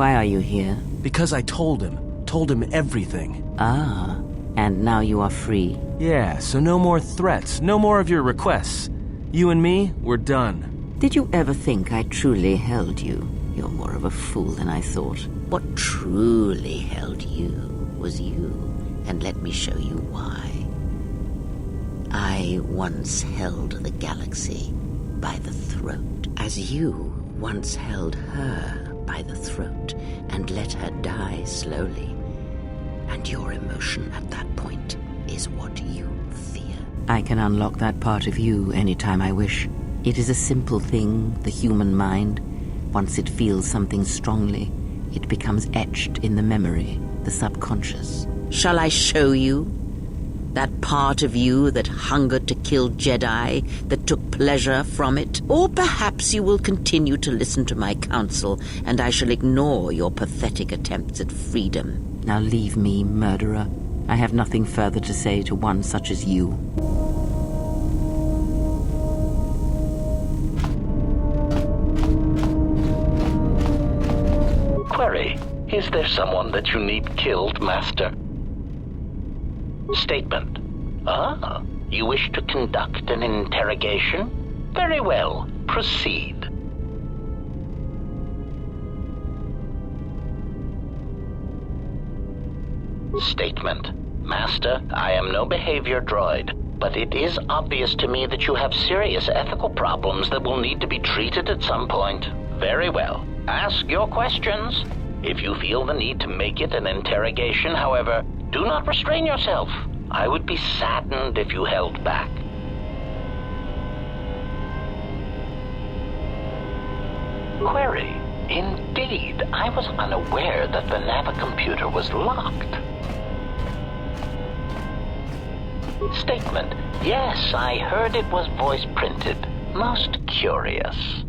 Why are you here? Because I told him everything. Ah, and now you are free. Yeah, so no more threats, no more of your requests. You and me, we're done. Did you ever think I truly held you? You're more of a fool than I thought. What truly held you was you, and let me show you why. I once held the galaxy by the throat, as you once held her by the throat and let her die slowly. And your emotion at that point is what you fear. I can unlock that part of you anytime I wish. It is a simple thing, the human mind. Once it feels something strongly, it becomes etched in the memory, the subconscious. Shall I show you? That part of you that hungered to kill Jedi, that took pleasure from it? Or perhaps you will continue to listen to my counsel, and I shall ignore your pathetic attempts at freedom. Now leave me, murderer. I have nothing further to say to one such as you. Query: is there someone that you need killed, Master? Statement: Ah, you wish to conduct an interrogation? Very well, proceed. Statement: Master, I am no behavior droid, but it is obvious to me that you have serious ethical problems that will need to be treated at some point. Very well, ask your questions. If you feel the need to make it an interrogation, however, do not restrain yourself. I would be saddened if you held back. Query: Indeed, I was unaware that the Navicomputer was locked. Statement: Yes, I heard it was voice printed. Most curious.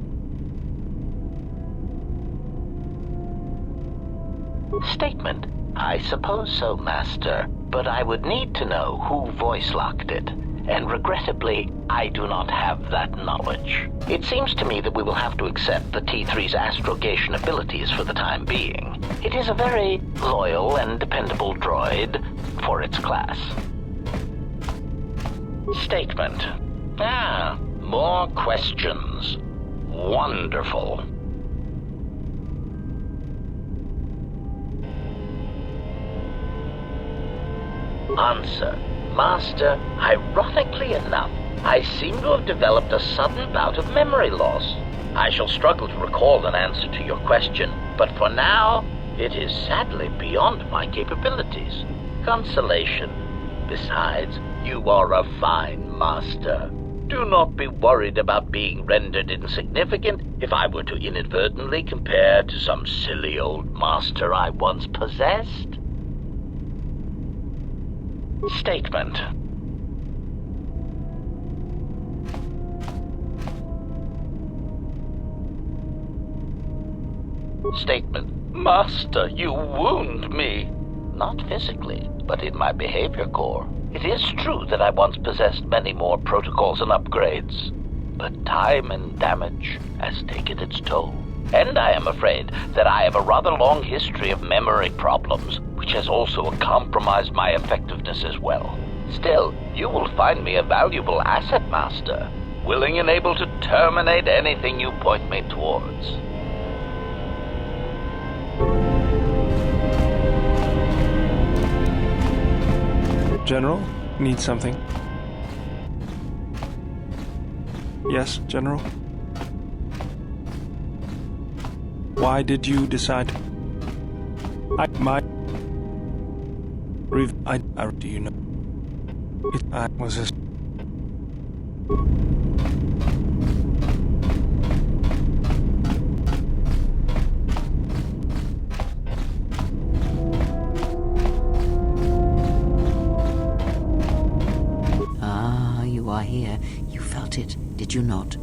Statement: I suppose so, Master, but I would need to know who voice-locked it, and regrettably, I do not have that knowledge. It seems to me that we will have to accept the T3's astrogation abilities for the time being. It is a very loyal and dependable droid for its class. Statement: Ah, more questions. Wonderful. Answer: Master, ironically enough, I seem to have developed a sudden bout of memory loss. I shall struggle to recall an answer to your question, but for now, it is sadly beyond my capabilities. Consolation. Besides, you are a fine master. Do not be worried about being rendered insignificant if I were to inadvertently compare to some silly old master I once possessed. Statement: Statement: Master, you wound me. Not physically, but in my behavior core. It is true that I once possessed many more protocols and upgrades, but time and damage has taken its toll. And I am afraid that I have a rather long history of memory problems, which has also compromised my effectiveness as well. Still, you will find me a valuable asset, Master, willing and able to terminate anything you point me towards. General, need something. Yes, General? Why did you decide? Do you know? I was a... Ah, you are here. You felt it, did you not?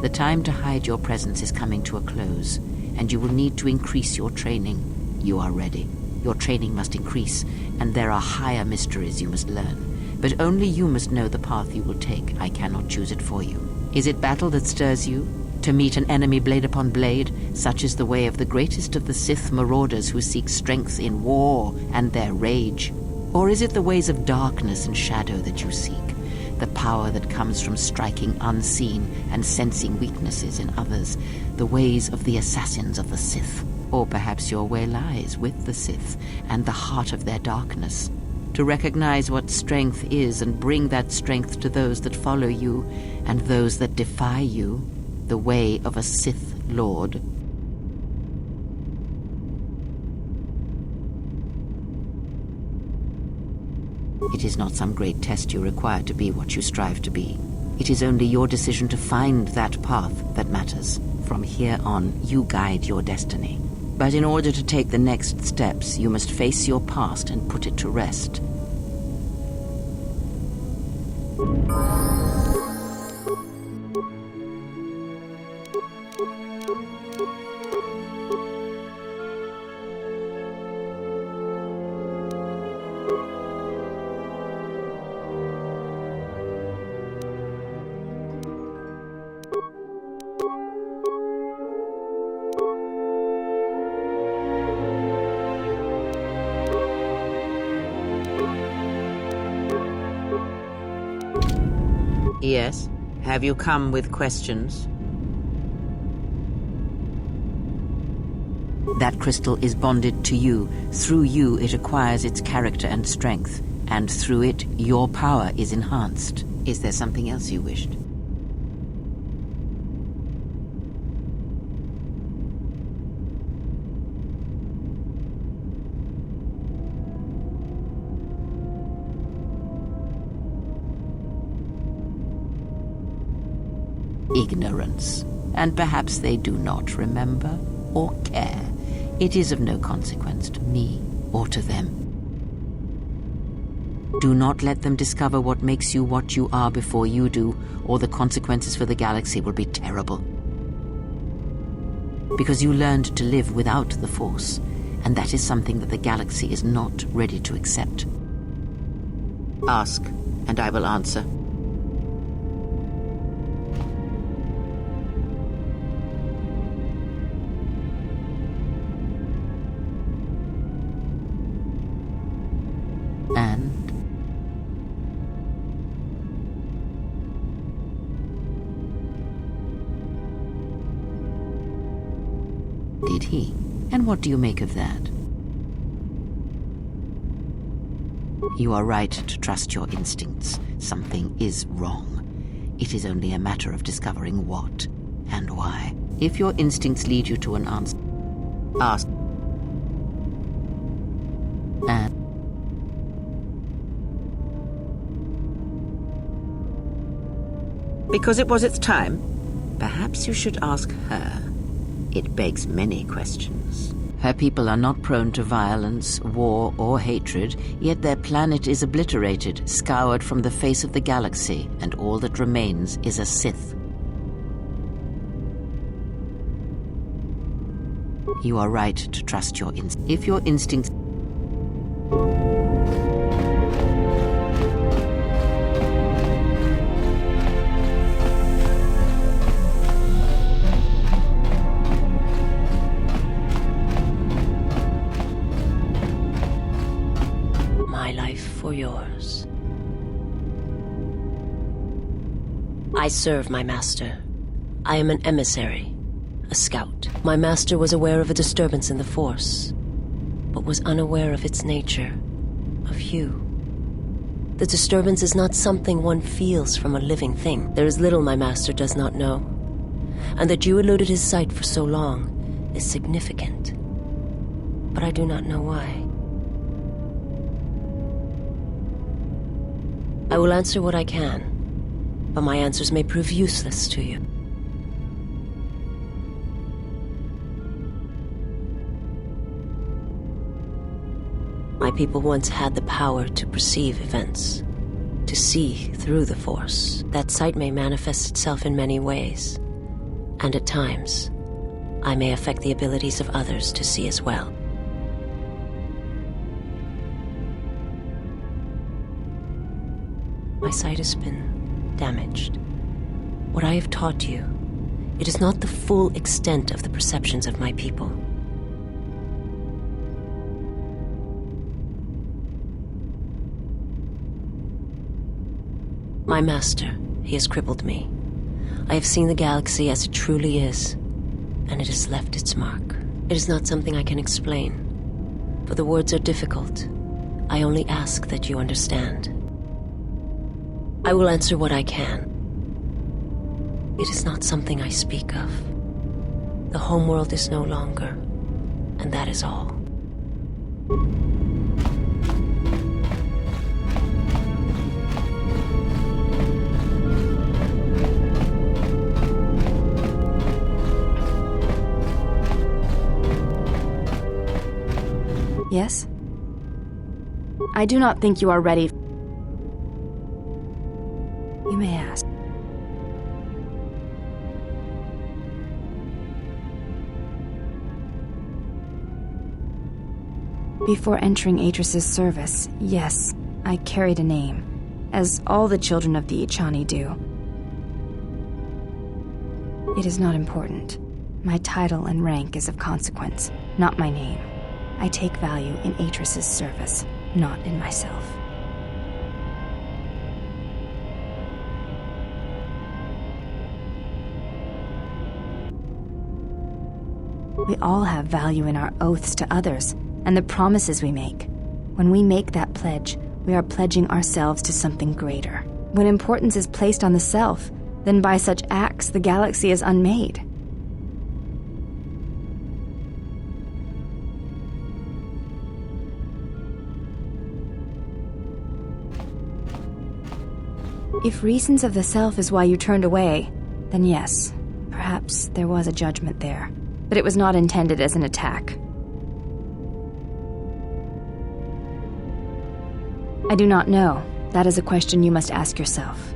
The time to hide your presence is coming to a close, and you will need to increase your training. You are ready. Your training must increase, and there are higher mysteries you must learn. But only you must know the path you will take. I cannot choose it for you. Is it battle that stirs you? To meet an enemy blade upon blade, such is the way of the greatest of the Sith marauders who seek strength in war and their rage? Or is it the ways of darkness and shadow that you seek? The power that comes from striking unseen and sensing weaknesses in others, the ways of the assassins of the Sith. Or perhaps your way lies with the Sith and the heart of their darkness, to recognize what strength is and bring that strength to those that follow you and those that defy you, the way of a Sith Lord. It is not some great test you require to be what you strive to be. It is only your decision to find that path that matters. From here on, you guide your destiny. But in order to take the next steps, you must face your past and put it to rest. Yes? Have you come with questions? That crystal is bonded to you. Through you, it acquires its character and strength. And through it, your power is enhanced. Is there something else you wished? Ignorance, and perhaps they do not remember or care. It is of no consequence to me or to them. Do not let them discover what makes you what you are before you do, or the consequences for the galaxy will be terrible. Because you learned to live without the Force, and that is something that the galaxy is not ready to accept. Ask, and I will answer. Did he? And what do you make of that? You are right to trust your instincts. Something is wrong. It is only a matter of discovering what and why. If your instincts lead you to an answer, ask. And because it was its time, perhaps you should ask her. It begs many questions. Her people are not prone to violence, war, or hatred, yet their planet is obliterated, scoured from the face of the galaxy, and all that remains is a Sith. You are right to trust your instincts. If your instincts... For yours. I serve my master. I am an emissary, a scout. My master was aware of a disturbance in the Force, but was unaware of its nature, of you. The disturbance is not something one feels from a living thing. There is little my master does not know, and that you eluded his sight for so long is significant. But I do not know why. I will answer what I can, but my answers may prove useless to you. My people once had the power to perceive events, to see through the Force. That sight may manifest itself in many ways, and at times, I may affect the abilities of others to see as well. My sight has been damaged. What I have taught you It is not the full extent of the perceptions of my people. My master, he has crippled me. I have seen the galaxy as it truly is, and it has left its mark. It is not something I can explain, for the words are difficult. I only ask that you understand. I will answer what I can. It is not something I speak of. The homeworld is no longer, and that is all. Yes? I do not think you are ready. You may ask. Before entering Atris's service, yes, I carried a name, as all the children of the Ichani do. It is not important. My title and rank is of consequence, not my name. I take value in Atris's service, not in myself. We all have value in our oaths to others, and the promises we make. When we make that pledge, we are pledging ourselves to something greater. When importance is placed on the self, then by such acts the galaxy is unmade. If reasons of the self is why you turned away, then yes, perhaps there was a judgment there, but it was not intended as an attack. I do not know. That is a question you must ask yourself.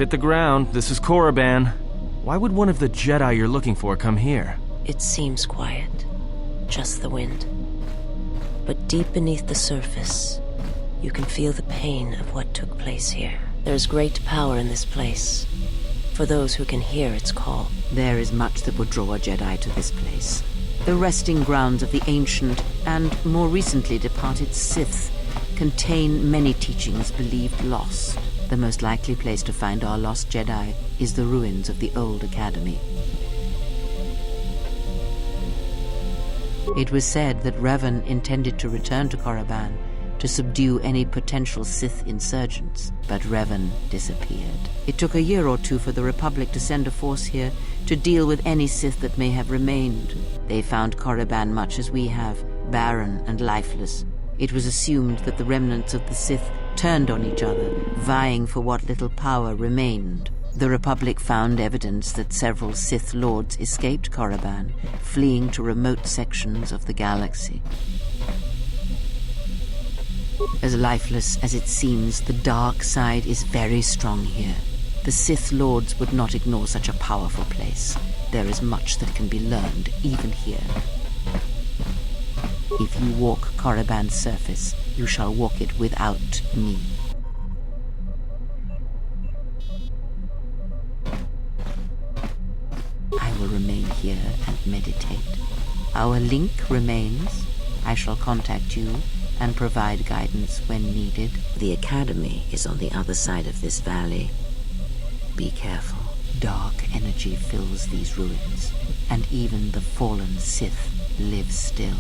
hit the ground. This is Korriban. Why would one of the Jedi you're looking for come here? It seems quiet. Just the wind. But deep beneath the surface, you can feel the pain of what took place here. There's great power in this place, for those who can hear its call. There is much that would draw a Jedi to this place. The resting grounds of the ancient and more recently departed Sith contain many teachings believed lost. The most likely place to find our lost Jedi is the ruins of the old academy. It was said that Revan intended to return to Korriban to subdue any potential Sith insurgents, but Revan disappeared. It took a year or two for the Republic to send a force here to deal with any Sith that may have remained. They found Korriban much as we have, barren and lifeless. It was assumed that the remnants of the Sith turned on each other, vying for what little power remained. The Republic found evidence that several Sith Lords escaped Korriban, fleeing to remote sections of the galaxy. As lifeless as it seems, the dark side is very strong here. The Sith Lords would not ignore such a powerful place. There is much that can be learned, even here. If you walk Korriban's surface, you shall walk it without me. I will remain here and meditate. Our link remains. I shall contact you and provide guidance when needed. The Academy is on the other side of this valley. Be careful. Dark energy fills these ruins, and even the fallen Sith live still.